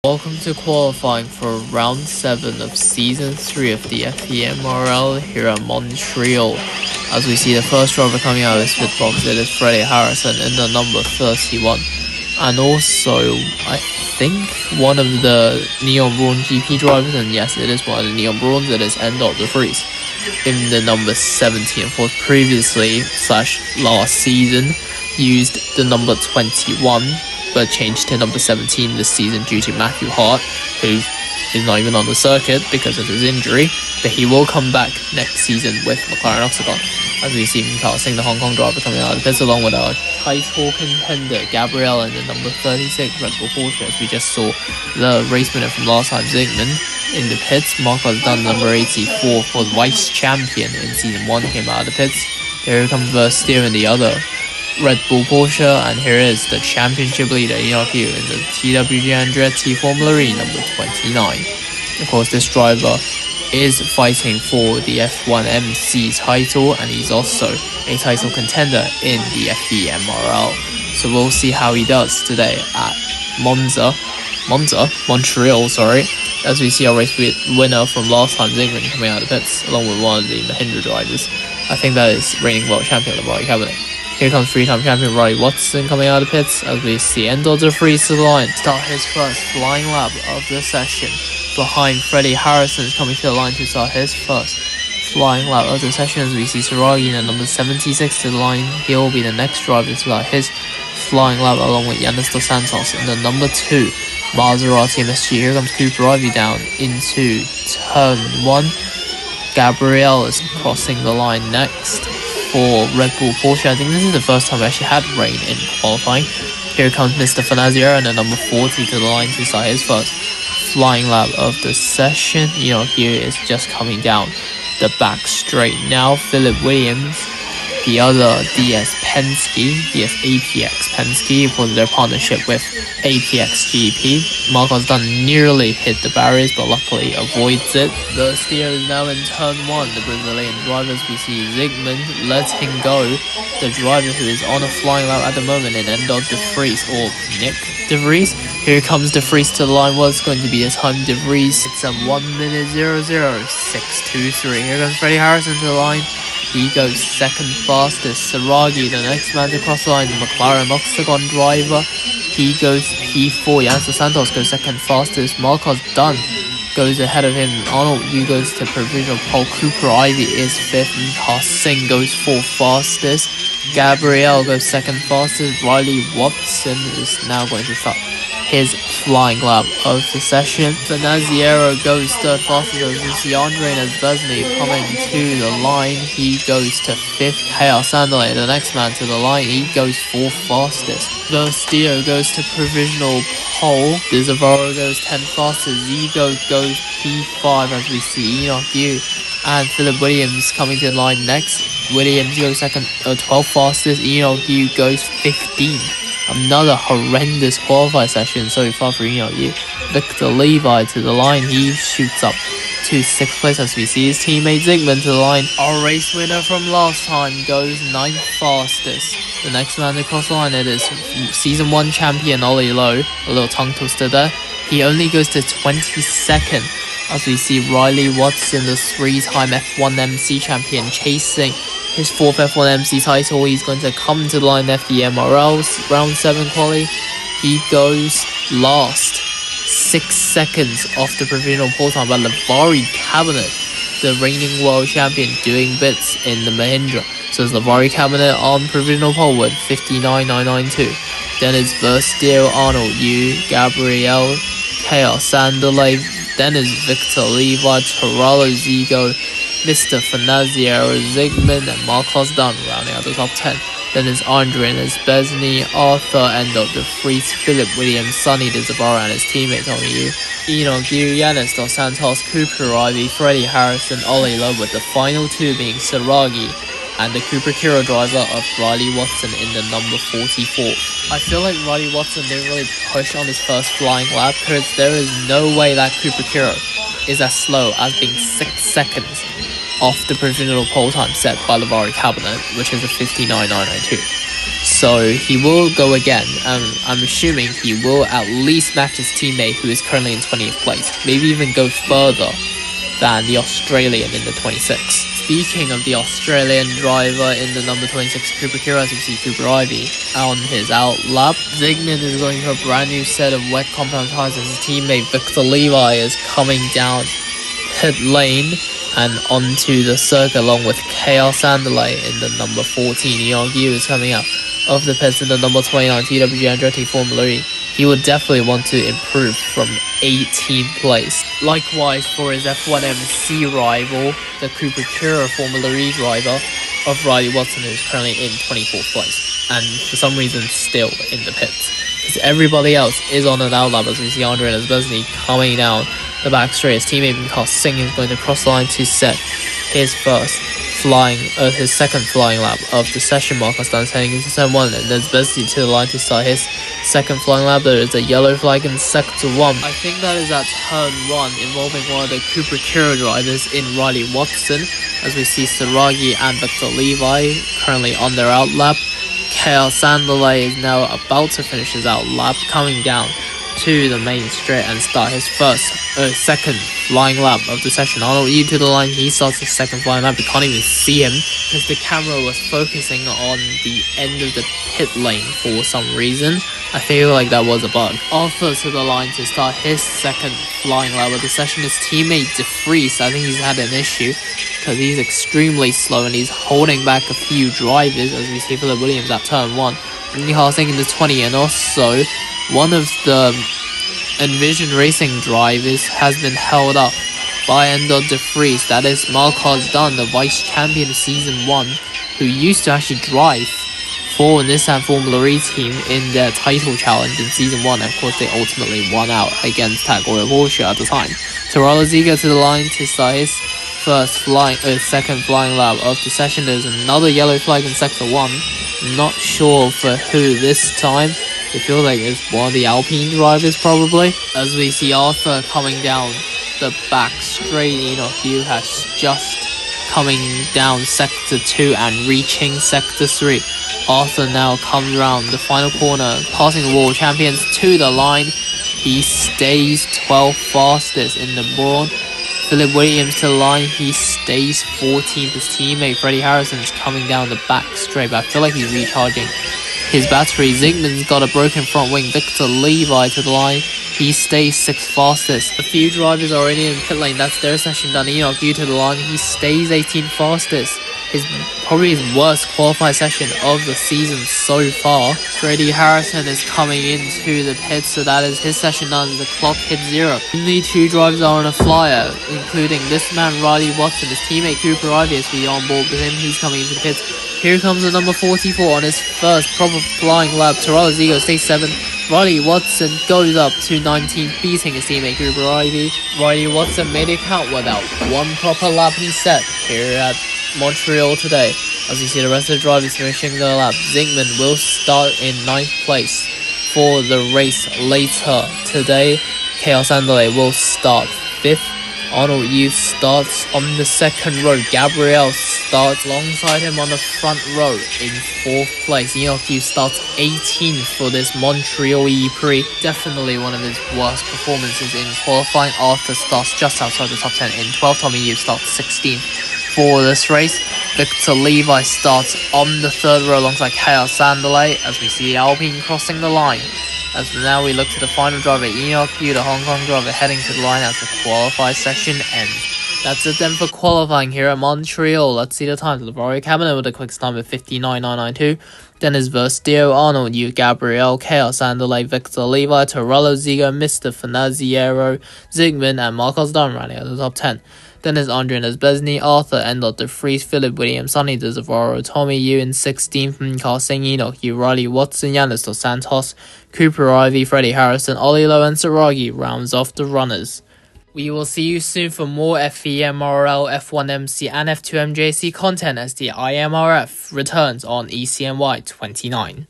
Welcome to qualifying for round 7 of season 3 of the F.E.M.R.L here at Montreal. As we see the first driver coming out of his pit box, it is Freddie Harrison in the number 31. And also, I think one of the Neon Braun GP drivers, and yes, it is one of the Neon Brauns, it is F.E.M.R.L in the number 17. Of course, previously / last season used the number 21. But changed to number 17 this season due to Matthew Hart, who is not even on the circuit because of his injury, but he will come back next season with McLaren Octagon. As we see him passing the Hong Kong driver coming out of the pits along with our title contender Gabriel and the number 36 Red Bull Porsche. As we just saw the race winner from last time, Zygmunt, in the pits. Marcos Dunn, number 84 for the vice champion in season 1, came out of the pits. Here comes Versteer in the other Red Bull Porsche, and here is the championship leader ERQ in the TWG Andretti Formula E number 29. Of course, this driver is fighting for the F1MC title, and he's also a title contender in the F.E.M.R.L. So we'll see how he does today at Montreal, as we see our race winner from last time, Zygmunt, coming out of the pits along with one of the Mahindra drivers. I think that is reigning world champion Riley Cabernet. Here comes 3-time champion Riley Watson coming out of the pits as we see Endor de Vries to the line, start his first flying lap of the session. Behind Freddie Harrison is coming to the line to start his first flying lap of the session as we see Saragi in the number 76 to the line. He will be the next driver to start his flying lap along with Yanis Dos Santos in the number 2 Maserati MSG. Here comes Cooper Ivy down into turn 1. Gabriel is crossing the line next for Red Bull Porsche. I think this is the first time we actually had rain in qualifying. Here comes Mr. F.E.M.R.L and the number 40 to the line to start his first flying lap of the session. Here is just coming down the back straight now. Philip Williams, the other DS APX Penske, for their partnership with APX GP. Marcos Dunn nearly hit the barriers, but luckily avoids it. The steer is now in turn 1. The Brazilian drivers, we see Zygmunt letting go the driver who is on a flying lap at the moment in Endor de Vries, or Nick de Vries. Here comes de Vries to the line. What's going to be the time? De Vries, it's a 1:00.623. Here comes Freddie Harrison to the line. He goes second fastest. Saragi, the next man to cross the line, the McLaren Octagon driver, he goes P4. Yanis Dos Santos goes second fastest. Marcos Dunn goes ahead of him. Arnold Yu goes to provisional pole. Cooper Ivy is 5th. Mihar Singh goes 4th fastest. Gabriel goes second fastest. Riley Watson is now going to start his flying lap of the session. Venaziero goes 3rd fastest as we see Andre Nesbesny coming to the line. He goes to 5th. Chaos Sandalay, the next man to the line, he goes 4th fastest. Versteer goes to provisional pole. Dizavaro goes 10th fastest. Zigo goes P5 as we see Enoch Yu and Philip Williams coming to the line next. Williams goes 12th fastest. Enoch Yu goes 15th. Another horrendous qualify session so far for Yu. Victor Levi to the line. He shoots up to 6th place as we see his teammate Zygmunt to the line. Our race winner from last time goes 9th fastest. The next man to cross the line, it is season 1 champion Ollie Lowe. A little tongue twister there. He only goes to 22nd as we see Riley Watson, the 3-time F1MC champion, chasing his 4th F1MC title. He's going to come to the line F.E.M.R.L round 7 quali. He goes last, 6 seconds off the provisional pole time by Lavari Cabinet, the reigning world champion, doing bits in the Mahindra. So it's Lavari Cabinet on provisional pole with 59.992. Then it's Versteer, Arnold Yu, Gabriel, Chaos Sandalay. Then is Victor Levi, Toralo Zigo, Mr. F.E.M.R.L, Zygmunt, and Marcos Dunn rounding out the top 10. Then is Andre Nesbesny, Arthur Endor de Vries, Philip Williams, Sonny Dizabara and his teammate Tommy Yu, Enoch Yu, Yanis Dos Santos, Cooper Ivy, Freddie Harrison, Ollie Lowe, with the final 2 being Saragi and the Cooper Kiro driver of Riley Watson in the number 44. I feel like Riley Watson didn't really push on his first flying lap because there is no way that Cooper Kiro is as slow as being 6 seconds off the provisional pole time set by Lavari Cabinet, which is a 59.992. So So he will go again, and I'm assuming he will at least match his teammate who is currently in 20th place, maybe even go further than the Australian in the 26th. Speaking of the Australian driver in the number 26 Cooper Kira, as we see Cooper Ivy on his out lap. Zygmunt is going for a brand new set of wet compound tires as his teammate Victor Levi is coming down pit lane and onto the circuit along with Chaos Andalay in the number 14. Yu is coming out of the pits in the number 29 TWG Andretti F.E.M.R.L. He would definitely want to improve from 18th place. Likewise for his F1MC rival, the Cooper Kira F.E.M.R.L. driver of Riley Watson, who is currently in 24th place and for some reason still in the pits. Because everybody else is on an outlap, as we see Andre Nesbesny coming down the back straight. His teammate Mikhail Singh is going to cross the line to set his second flying lap of the session. Marcus Dunn heading into turn 1, and Nesbesny to the line to start his second flying lap. There is a yellow flag in sector 1. I think that is at turn 1, involving one of the Cooper Kira drivers in Riley Watson, as we see Saragi and Victor Levi currently on their out lap. Chaos Andalay is now about to finish his out lap, coming down to the main straight and start his second flying lap of the session. Arnold Yu to the line, he starts his second flying lap. You can't even see him because the camera was focusing on the end of the pit lane for some reason. I feel like that was a bug. Arthur to the line to start his second flying lap of the session. His teammate DeFries, I think he's had an issue because he's extremely slow and he's holding back a few drivers, as we see Philip Williams at turn 1. Nihal Singh in the 20, and also one of the Envision Racing drivers has been held up by Endo DeFries. That is Marcos Dunn, the vice champion of Season 1, who used to actually drive for Nissan F.E.M.R.L. team in their title challenge in Season 1. And of course, they ultimately won out against Tag Heuer Porsche at the time. Terrell Ziga to the line to start his second flying lap of the session. There's another yellow flag in Sector 1. Not sure for who this time. It feels like it's one of the Alpine drivers probably. As we see Arthur coming down the back straight, Yu has just coming down Sector 2 and reaching Sector 3. Arthur now comes around the final corner, passing the world champions to the line. He stays 12th fastest in the board. Philip Williams to the line, he stays 14th. His teammate Freddie Harrison is coming down the back straight, but I feel like he's recharging his battery. Zygmunt's got a broken front wing. Victor Levi to the line, he stays 6th fastest. A few drivers are already in pit lane, that's their session done. Enoch Yu to the line, he stays 18th fastest. Probably his worst qualified session of the season so far. Freddie Harrison is coming into the pits, so that is his session done as the clock hits 0. Only 2 drivers are on a flyer, including this man Riley Watson. His teammate Cooper Ivy is on board with him. He's coming into the pits. Here comes the number 44 on his first proper flying lap. Terrell Zigo stays 7th. Riley Watson goes up to 19th, beating his teammate Cooper Ivy. Riley Watson made it count without one proper lap he set here at Montreal today. As you see the rest of the drivers finishing their lap. Zygmunt will start in 9th place for the race later today. Chaos Andalay will start 5th. Arnold Yu starts on the 2nd row. Gabriel starts alongside him on the front row in 4th place. Enoch Yu starts 18th for this Montreal E-Prix. Definitely one of his worst performances in qualifying. Arthur starts just outside the top 10 in 12th. Tommy Yu starts 16th for this race. Victor Levi starts on the 3rd row alongside Chaos Andalay, as we see Alpine crossing the line. As now we look to the final driver, Enoch Yu, the Hong Kong driver, heading to the line as the qualified session ends. That's it then for qualifying here at Montreal. Let's see the times. Liverio Cabinet with a quick time of 59.992. Then is Verstio, Arnold Yu, Gabriel, Chaos Andalay, Victor Levi, Torello Zigo, Mr. Finaziero, Zygmunt, and Marcos Dunn running at the top 10. Then is Andre Nesbesny, Arthur, Endot DeFries, Philip Williams, Sonny DeZavoro, Tommy Yu in 16th, Mikhail Singh, Enoch Yu, Riley Watson, Yanis Dos Santos, Cooper Ivy, Freddie Harrison, Ollie Lowe, and Saragi rounds off the runners. We will see you soon for more F.E.M.R.L, F1MC, and F2MJC content as the IMRF returns on ECNY 29.